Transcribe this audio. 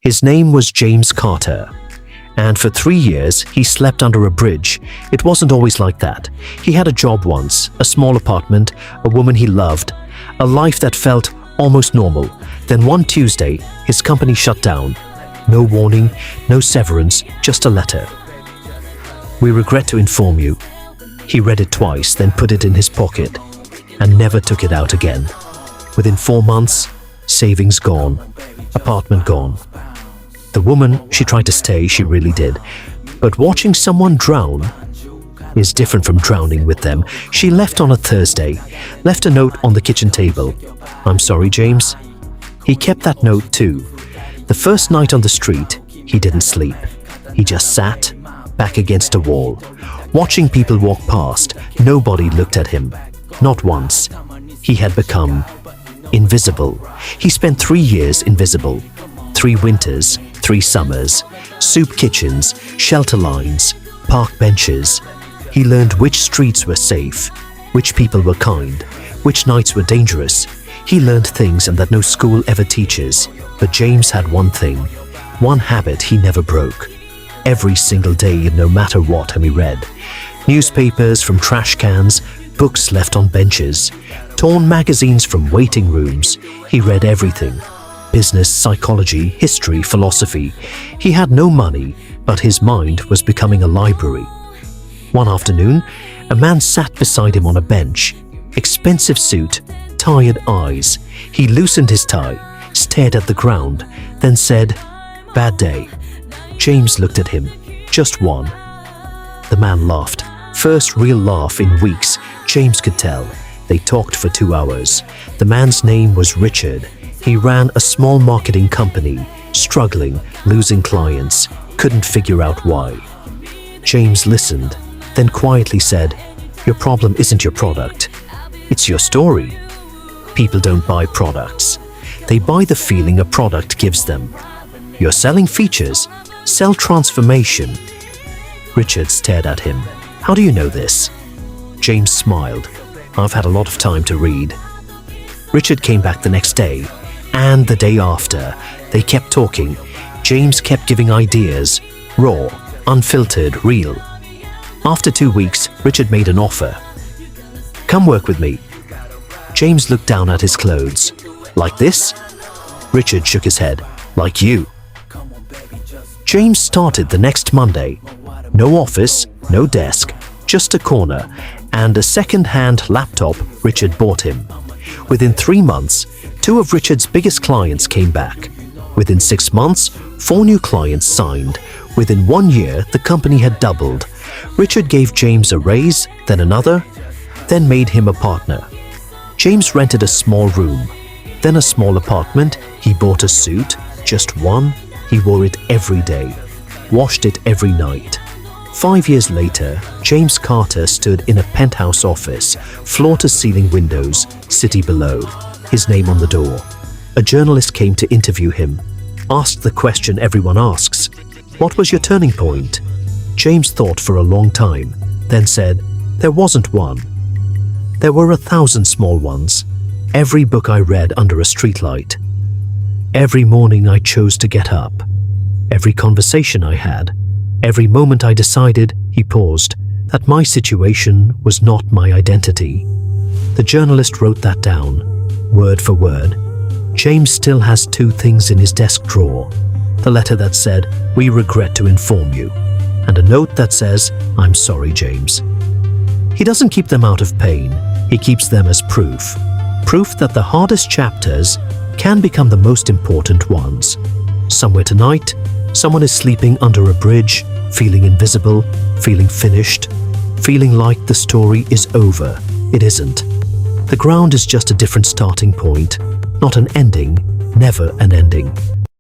His name was James Carter. And for 3 years, he slept under a bridge. It wasn't always like that. He had a job once, a small apartment, a woman he loved, a life that felt almost normal. Then one Tuesday, his company shut down. No warning, no severance, just a letter. "We regret to inform you." He read it twice, then put it in his pocket and never took it out again. Within 4 months, savings gone, apartment gone. The woman, she tried to stay, she really did. But watching someone drown is different from drowning with them. She left on a Thursday, left a note on the kitchen table. "I'm sorry, James." He kept that note too. The first night on the street, he didn't sleep. He just sat, back against a wall, watching people walk past. Nobody looked at him. Not once. He had become invisible. He spent 3 years invisible. 3 winters, 3 summers, soup kitchens, shelter lines, park benches. He learned which streets were safe, which people were kind, which nights were dangerous. He learned things and that no school ever teaches. But James had one thing, one habit he never broke. Every single day, no matter what, he read. Newspapers from trash cans, books left on benches, torn magazines from waiting rooms. He read everything. Business, psychology, history, philosophy. He had no money, but his mind was becoming a library. One afternoon, a man sat beside him on a bench. Expensive suit, tired eyes. He loosened his tie, stared at the ground, then said, "Bad day." James looked at him. Just one. The man laughed. First real laugh in weeks, James could tell. They talked for 2 hours. The man's name was Richard. He ran a small marketing company, struggling, losing clients, couldn't figure out why. James listened, then quietly said, "Your problem isn't your product. It's your story." People don't buy products. They buy the feeling a product gives them. You're selling features. Sell transformation. Richard stared at him. "How do you know this?" James smiled. "I've had a lot of time to read." Richard came back the next day, and the day after. They kept talking. James kept giving ideas, raw, unfiltered, real. After 2 weeks, Richard made an offer. "Come work with me." James looked down at his clothes. "Like this?" Richard shook his head. "Like you." James started the next Monday. No office, no desk, just a corner, and a second-hand laptop Richard bought him. Within 3 months, 2 of Richard's biggest clients came back. Within 6 months, 4 new clients signed. Within 1 year, the company had doubled. Richard gave James a raise, then another, then made him a partner. James rented a small room, then a small apartment. He bought a suit, just one. He wore it every day, washed it every night. 5 years later, James Carter stood in a penthouse office, floor-to-ceiling windows, city below, his name on the door. A journalist came to interview him, asked the question everyone asks, "What was your turning point?" James thought for a long time, then said, "There wasn't one. There were 1,000 small ones. Every book I read under a streetlight. Every morning I chose to get up. Every conversation I had. Every moment I decided," he paused, "that my situation was not my identity." The journalist wrote that down, word for word. James still has 2 things in his desk drawer. The letter that said, "We regret to inform you," and a note that says, "I'm sorry, James." He doesn't keep them out of pain. He keeps them as proof. Proof that the hardest chapters can become the most important ones. Somewhere tonight, someone is sleeping under a bridge, feeling invisible, feeling finished, feeling like the story is over. It isn't. The ground is just a different starting point, not an ending, never an ending.